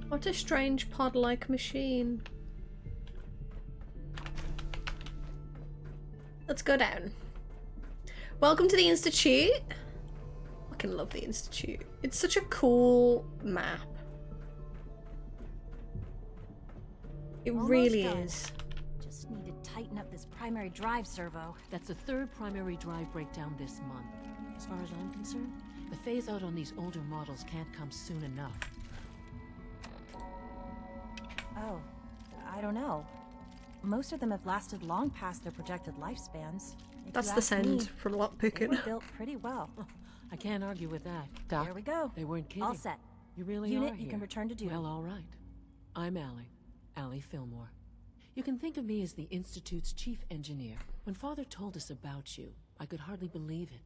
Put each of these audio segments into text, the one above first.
What a strange pod-like machine. Let's go down. Welcome to the Institute. I fucking love the Institute. It's such a cool map. It really is. Just need to tighten up this primary drive servo. That's the third primary drive breakdown this month. As far as I'm concerned, the phase out on these older models can't come soon enough. Oh, I don't know. Most of them have lasted long past their projected lifespans. If That's you the ask sound me, from they lockpicking. were built pretty well. I can't argue with that. Doc, There we go. they weren't kidding. All set. You really Unit, are you here. can return to duty. Well, all right. I'm Allie Fillmore. You can think of me as the Institute's chief engineer. When Father told us about you, I could hardly believe it.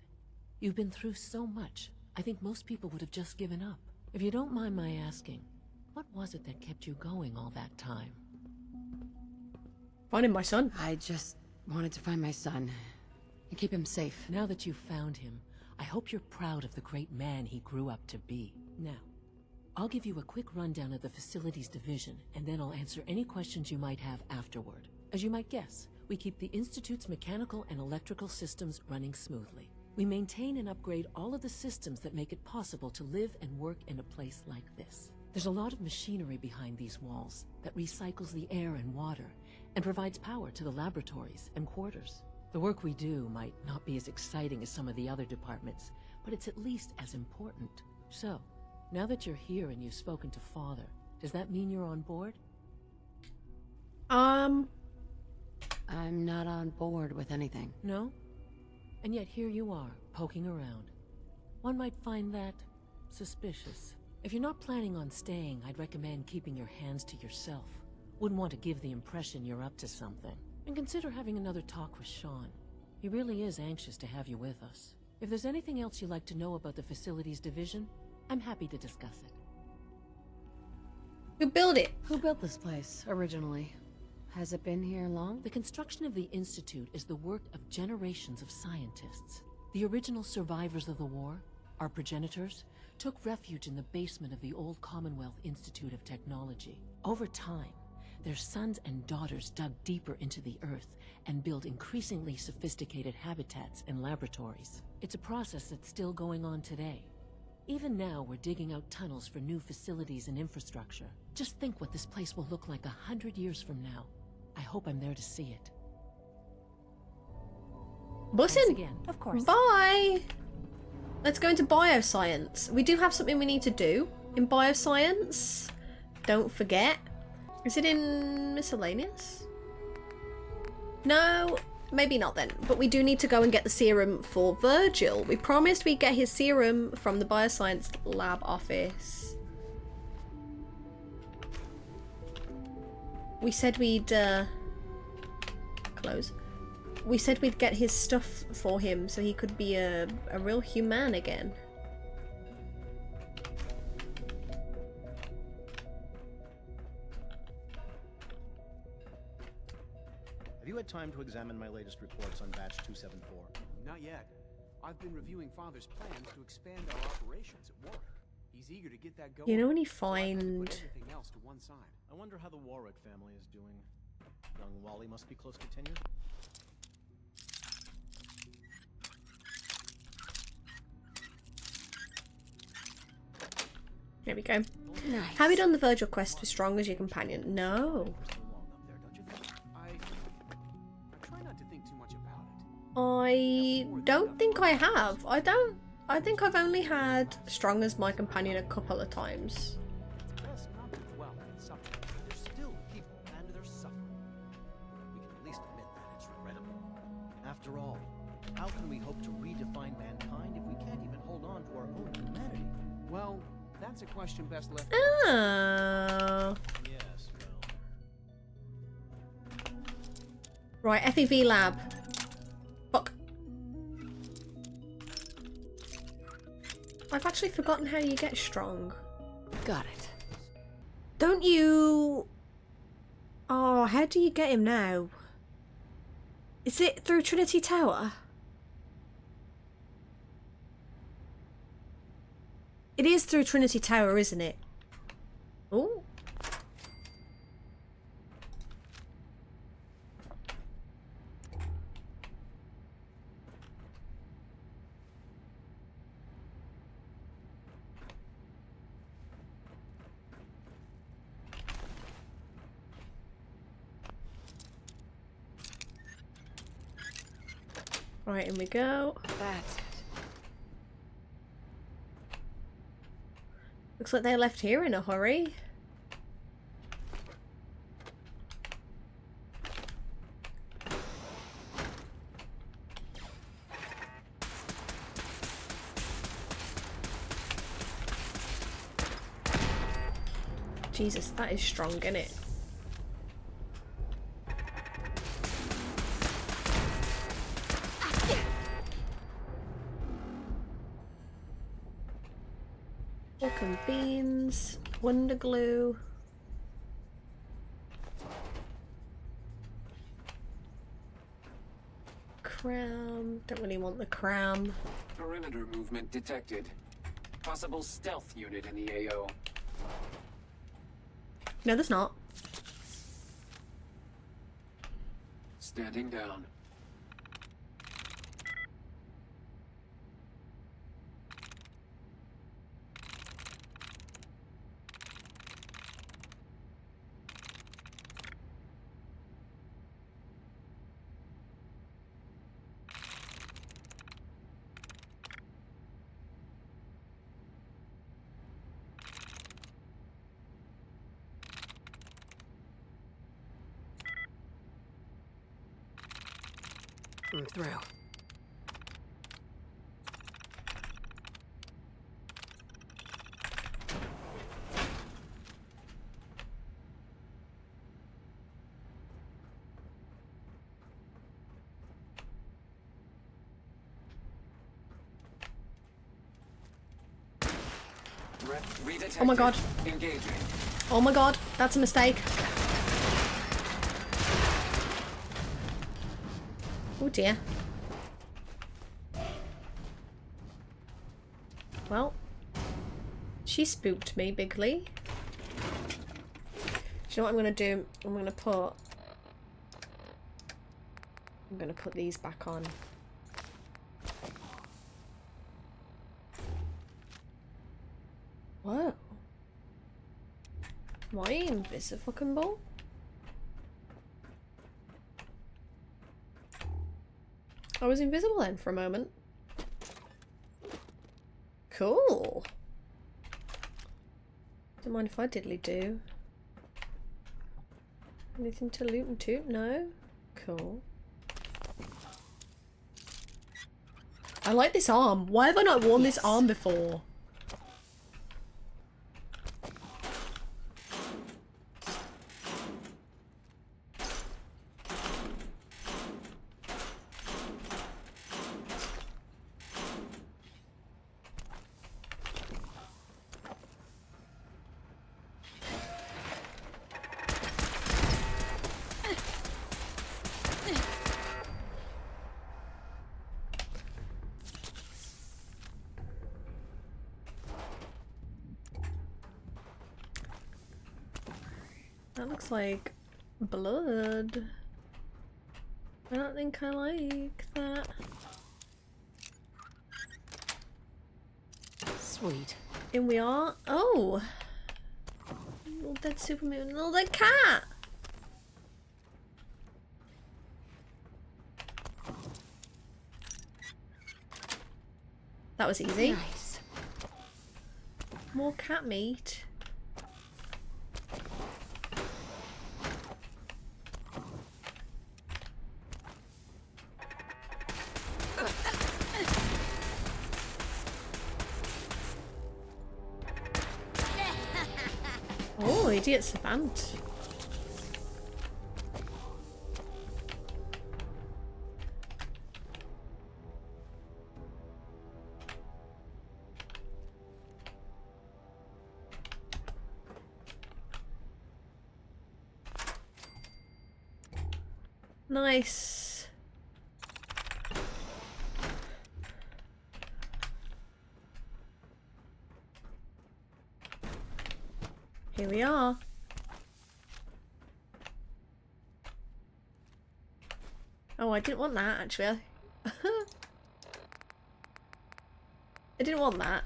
You've been through so much, I think most people would have just given up. If you don't mind my asking, what was it that kept you going all that time? Finding my son. I just wanted to find my son and keep him safe. Now that you've found him, I hope you're proud of the great man he grew up to be. Now, I'll give you a quick rundown of the facilities division, and then I'll answer any questions you might have afterward. As you might guess, we keep the Institute's mechanical and electrical systems running smoothly. We maintain and upgrade all of the systems that make it possible to live and work in a place like this. There's a lot of machinery behind these walls that recycles the air and water and provides power to the laboratories and quarters. The work we do might not be as exciting as some of the other departments, but it's at least as important. So, now that you're here and you've spoken to Father, does that mean you're on board? I'm not on board with anything. No? And yet here you are, poking around. One might find that suspicious. If you're not planning on staying, I'd recommend keeping your hands to yourself. Wouldn't want to give the impression you're up to something. And consider having another talk with Sean. He really is anxious to have you with us. If there's anything else you'd like to know about the facilities division, I'm happy to discuss it. Who built it? Who built this place originally? Has it been here long? The construction of the Institute is the work of generations of scientists. The original survivors of the war, our progenitors, took refuge in the basement of the old Commonwealth Institute of Technology. Over time, their sons and daughters dug deeper into the earth and built increasingly sophisticated habitats and laboratories. It's a process that's still going on today. Even now, we're digging out tunnels for new facilities and infrastructure. Just think what this place will look like 100 years from now. I hope I'm there to see it. Bussin'. Thanks again. Of course. Bye! Let's go into bioscience. We do have something we need to do in bioscience. Don't forget. Is it in miscellaneous? No, maybe not then. But we do need to go and get the serum for Virgil. We promised we'd get his serum from the bioscience lab office. We said we'd close. We said we'd get his stuff for him so he could be a real human again. Have you had time to examine my latest reports on batch 274? Not yet. I've been reviewing Father's plans to expand our operations at Warwick. He's eager to get that going. You know when you so I've had to find... put everything else to one side. I wonder how the Warwick family is doing. Young Wally must be close to tenure. There we go. Nice. Have you done the Virgil quest as strong as your companion? No. For so long up there, don't you think? I try not to think too much about it. I don't think I have. I think I've only had strong as my companion a couple of times. It's best not to dwell on the subject. There's still people and they're suffering. We can at least admit that it's regrettable. After all, how can we hope to redefine mankind if we can't even hold on to our own humanity? Well, that's a question best left. Oh. Yes, well... Right, FEV Lab. Fuck. I've actually forgotten how you get strong. Got it. Don't you... Oh, how do you get him now? Is it through Trinity Tower? It is through Trinity Tower, isn't it? Oh, Alright, in we go. That's it. Looks like they left here in a hurry. Jesus, that is strong, isn't it? Pork and beans, wonder glue. Cram. Don't really want the cram. Perimeter movement detected. Possible stealth unit in the AO. No, there's not. Standing down. I'm through. Redetected. Oh my god. Engaging. Oh my god, that's a mistake. Oh dear. Well, she spooked me bigly. Do you know what I'm gonna do? I'm gonna put these back on. Whoa. Am I invisible? I was invisible then for a moment. Cool. Don't mind if I diddly do. Anything to loot and toot? No? Cool. I like this arm. Why have I not worn this arm before? That looks like blood. I don't think I like that. Sweet. In we are. Oh! Little dead Superman, little dead cat! That was easy. Nice. More cat meat. Oh, idiot savant. Nice. Here we are. Oh, I didn't want that actually. I didn't want that.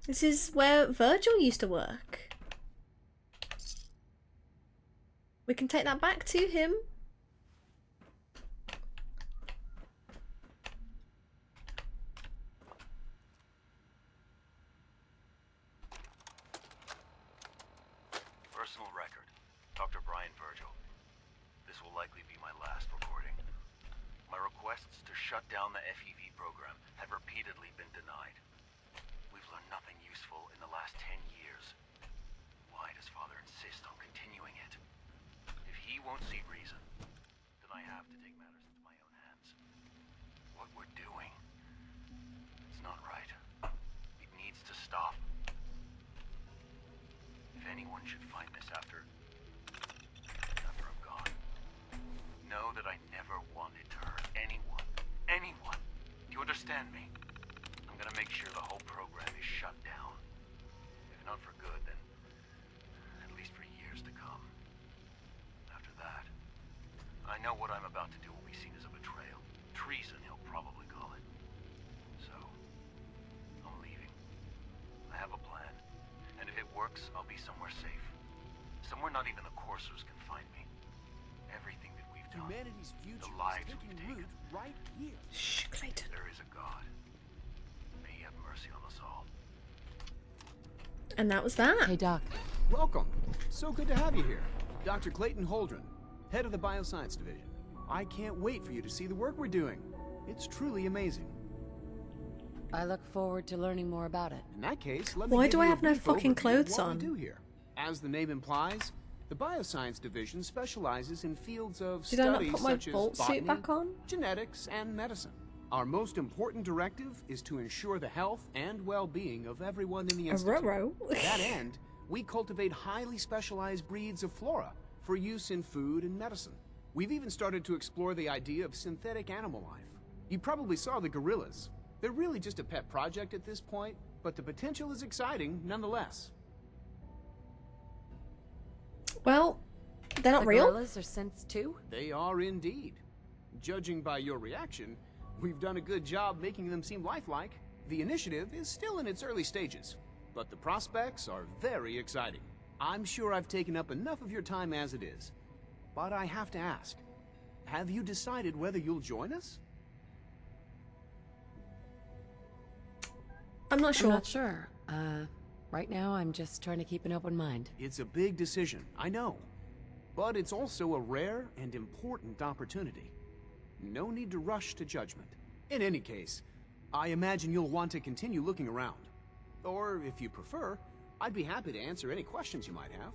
This is where Virgil used to work. We can take that back to him. likely be my last recording. My requests to shut down the FEV program have repeatedly been denied. We've learned nothing useful in the last 10 years. Why does Father insist on continuing it? If he won't see reason, then I have to take matters into my own hands. What we're doing, it's not right. It needs to stop. If anyone should find this after I'm gone, know that I never wanted to hurt anyone. Anyone. Do you understand me? I'm gonna make sure the whole program is shut down. If not for good, then at least for years to come. After that, I know what I'm about to do will be seen as a betrayal. Treason, he'll probably call it. So, I'm leaving. I have a plan. And if it works, I'll be somewhere safe. Somewhere not even the coursers can find me. Everything that we've done, Humanity's future the lives is we've taking taken. root right here. Shh, Clayton. There is a God. May he have mercy on us all. And that was that. Hey, Doc. Welcome. So good to have you here. Dr. Clayton Holdren, head of the Bioscience Division. I can't wait for you to see the work we're doing. It's truly amazing. I look forward to learning more about it. In that case, let me Why give do you I a have no brief fucking overview of clothes what on? we do here. As the name implies, the Bioscience Division specializes in fields of Did I not studies put my such as vault botany, suit back on? genetics, and medicine. Our most important directive is to ensure the health and well-being of everyone in the institute. ruh-roh. To that end, we cultivate highly specialized breeds of flora for use in food and medicine. We've even started to explore the idea of synthetic animal life. You probably saw the gorillas. They're really just a pet project at this point, but the potential is exciting nonetheless. Well, they're not The real. gorillas are synths too? They are indeed. Judging by your reaction, we've done a good job making them seem lifelike. The initiative is still in its early stages, but the prospects are very exciting. I'm sure I've taken up enough of your time as it is, but I have to ask, have you decided whether you'll join us? I'm not sure. I'm not sure. Right now I'm just trying to keep an open mind. It's a big decision, I know, but it's also a rare and important opportunity. No need to rush to judgment. In any case, I imagine you'll want to continue looking around. Or, if you prefer, I'd be happy to answer any questions you might have.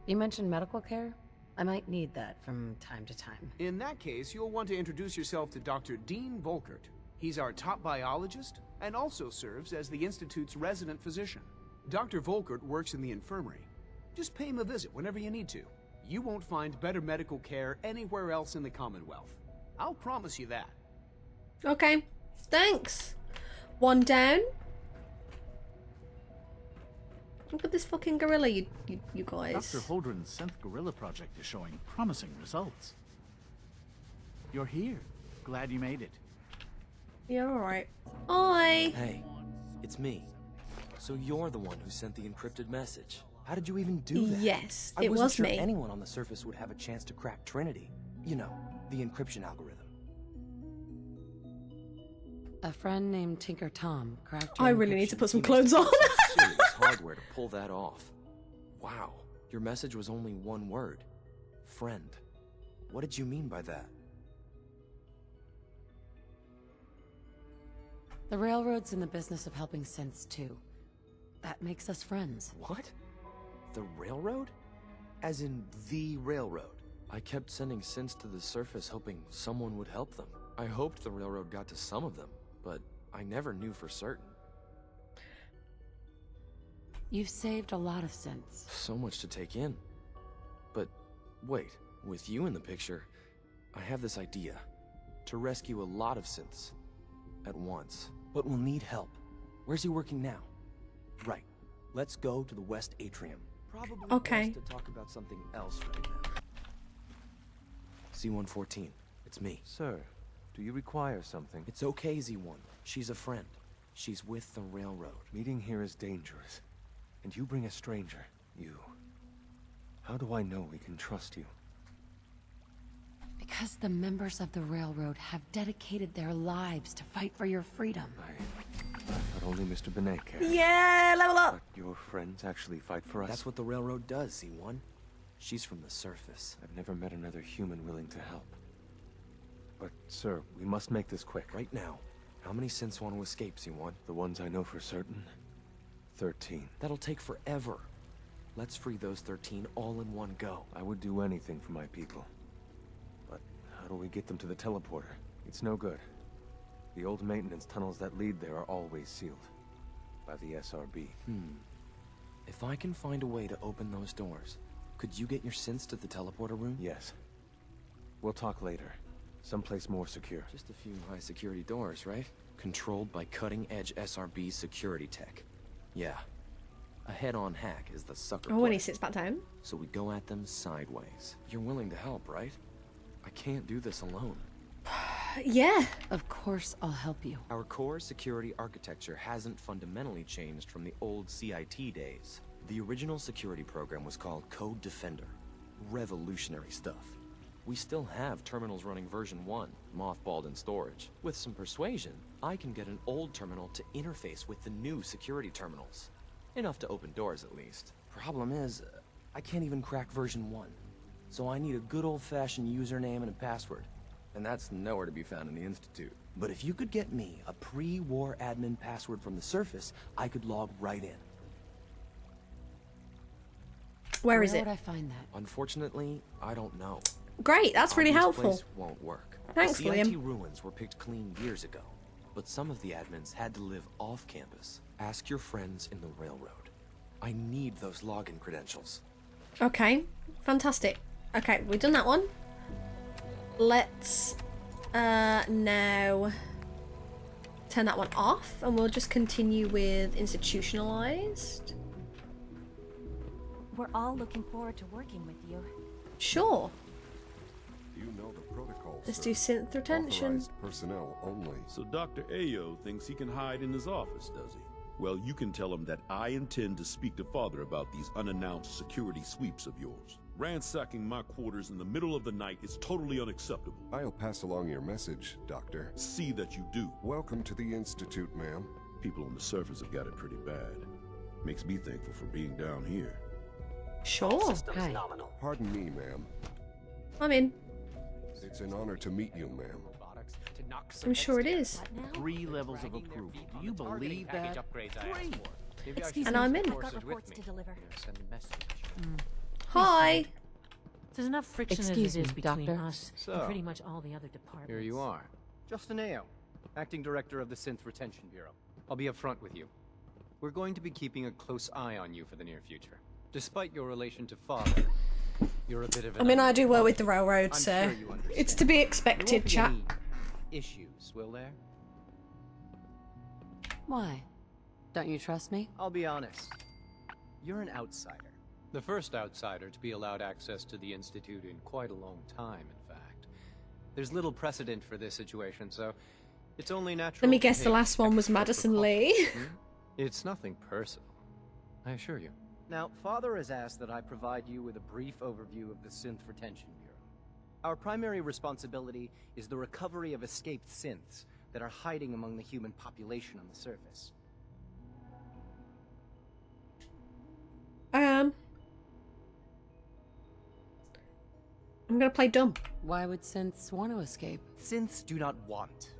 You mentioned medical care? I might need that from time to time. In that case, you'll want to introduce yourself to Dr. Dean Volkert. He's our top biologist and also serves as the Institute's resident physician. Dr. Volkert works in the infirmary. Just pay him a visit whenever you need to. You won't find better medical care anywhere else in the Commonwealth. I'll promise you that. Okay, thanks. One down. Look at this fucking gorilla, you guys. Dr. Holdren's synth gorilla project is showing promising results. You're here. Glad you made it. Yeah, alright. Hi. Hey, it's me. So you're the one who sent the encrypted message. How did you even do that? Yes, I it wasn't was sure me. anyone on the surface would have a chance to crack Trinity. You know, the encryption algorithm. A friend named Tinker Tom cracked I your really need to encryption. put some He must clothes on. have some serious hardware to pull that off. Wow, your message was only one word. Friend. What did you mean by that? The railroad's in the business of helping synths too. That makes us friends. What? The railroad? As in the railroad? I kept sending synths to the surface hoping someone would help them. I hoped the railroad got to some of them, but I never knew for certain. You've saved a lot of synths. So much to take in. But wait, with you in the picture, I have this idea. To rescue a lot of synths at once. But we'll need help. Where's he working now? Right. Let's go to the West Atrium. Probably Okay. best to talk about something else right now. Z-114. It's me. Sir, do you require something? It's okay, Z-1. She's a friend. She's with the railroad. Meeting here is dangerous. And you bring a stranger. You. How do I know we can trust you? Because the members of the railroad have dedicated their lives to fight for your freedom. I But only Mr. Benet cares. Yeah, level up. But your friends actually fight for us? That's what the railroad does, C1. She's from the surface. I've never met another human willing to help. But, sir, we must make this quick. Right now, how many synths want to escape, C1? The ones I know for certain, 13. That'll take forever. Let's free those 13 all in one go. I would do anything for my people. But how do we get them to the teleporter? It's no good. The old maintenance tunnels that lead there are always sealed. By the SRB. If I can find a way to open those doors, could you get your synths to the teleporter room? Yes. We'll talk later. Someplace more secure. Just a few high security doors, right? Controlled by cutting-edge SRB security tech. Yeah. A head-on hack is the sucker Oh, when play. he sits back down. So we go at them sideways. You're willing to help, right? I can't do this alone. Yeah. Of course I'll help you. Our core security architecture hasn't fundamentally changed from the old CIT days. The original security program was called Code Defender. Revolutionary stuff. We still have terminals running version 1, mothballed in storage. With some persuasion, I can get an old terminal to interface with the new security terminals. Enough to open doors, at least. Problem is, I can't even crack version 1. So I need a good old-fashioned username and a password. And that's nowhere to be found in the Institute. But if you could get me a pre-war admin password from the surface, I could log right in. Where is Where it? would I find that? Unfortunately, I don't know. Great, that's really This helpful. place won't work. Thanks, the CIT William. ruins were picked clean years ago, but some of the admins had to live off campus. Ask your friends in the railroad. I need those login credentials. Okay, fantastic. Okay, we've done that one. Let's now turn that one off, and we'll just continue with institutionalized. We're all looking forward to working with you. Sure. You know the protocol, Let's sir. do synth retention. Authorized personnel only. So Dr. Ayo thinks he can hide in his office, does he? Well, you can tell him that I intend to speak to Father about these unannounced security sweeps of yours. Ransacking my quarters in the middle of the night is totally unacceptable. I'll pass along your message, Doctor. See that you do. Welcome to the Institute, ma'am. People on the surface have got it pretty bad. Makes me thankful for being down here. Sure. Hi. Pardon me, ma'am. I'm in. It's an honor to meet you, ma'am. I'm sure it is. 3 levels of approval. Do you believe that? 3. Excuse And me, I'm in. I've got reports to deliver. Hi. There's enough friction Excuse as it is me, between Doctor. us So, and pretty much all the other departments. Here you are. Justin Ayo, Acting Director of the Synth Retention Bureau. I'll be upfront with you. We're going to be keeping a close eye on you for the near future. Despite your relation to Father, you're a bit of an... I mean, I do work with the railroad, I'm so sure you understand. it's to be There expected, won't be chat. any issues, will there? Why? Don't you trust me? I'll be honest. You're an outsider. The first outsider to be allowed access to the Institute in quite a long time, in fact. There's little precedent for this situation, so it's only natural. Let me to guess, the take last one was extra Madison precautions. Lee. It's nothing personal, I assure you. Now, Father has asked that I provide you with a brief overview of the Synth Retention Bureau. Our primary responsibility is the recovery of escaped synths that are hiding among the human population on the surface. I'm gonna play dumb. Why would synths want to escape? Synths do not want.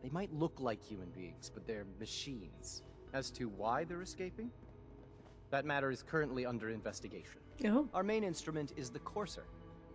They might look like human beings, but they're machines. As to why they're escaping? That matter is currently under investigation. Oh. Our main instrument is the Courser,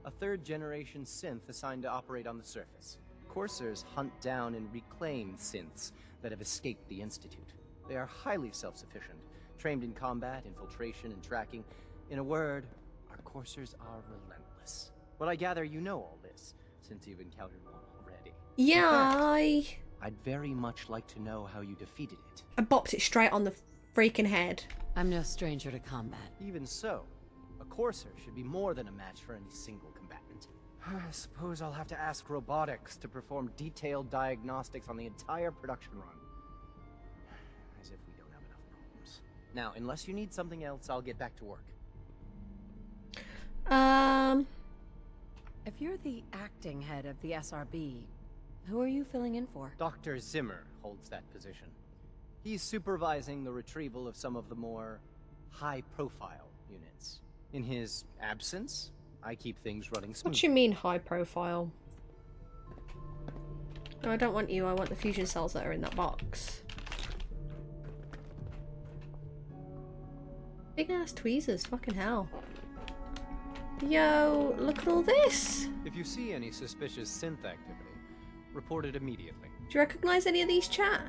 a 3rd-generation synth assigned to operate on the surface. Coursers hunt down and reclaim synths that have escaped the Institute. They are highly self-sufficient, trained in combat, infiltration, and tracking. In a word, our Coursers are relentless. But I gather you know all this, since you've encountered one already. Yeah, In fact, I'd very much like to know how you defeated it. I bopped it straight on the freaking head. I'm no stranger to combat. Even so, a Courser should be more than a match for any single combatant. I suppose I'll have to ask robotics to perform detailed diagnostics on the entire production run. As if we don't have enough problems. Now, unless you need something else, I'll get back to work. If you're the acting head of the SRB, who are you filling in for? Dr. Zimmer holds that position. He's supervising the retrieval of some of the more high-profile units. In his absence, I keep things running What smoothly. do you mean high profile? No, I don't want you. I want the fusion cells that are in that box. Big ass tweezers, fucking hell. Yo, look at all this! If you see any suspicious synth activity, report it immediately. Do you recognise any of these, chat?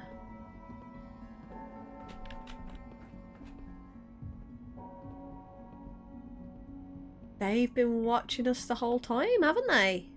They've been watching us the whole time, haven't they?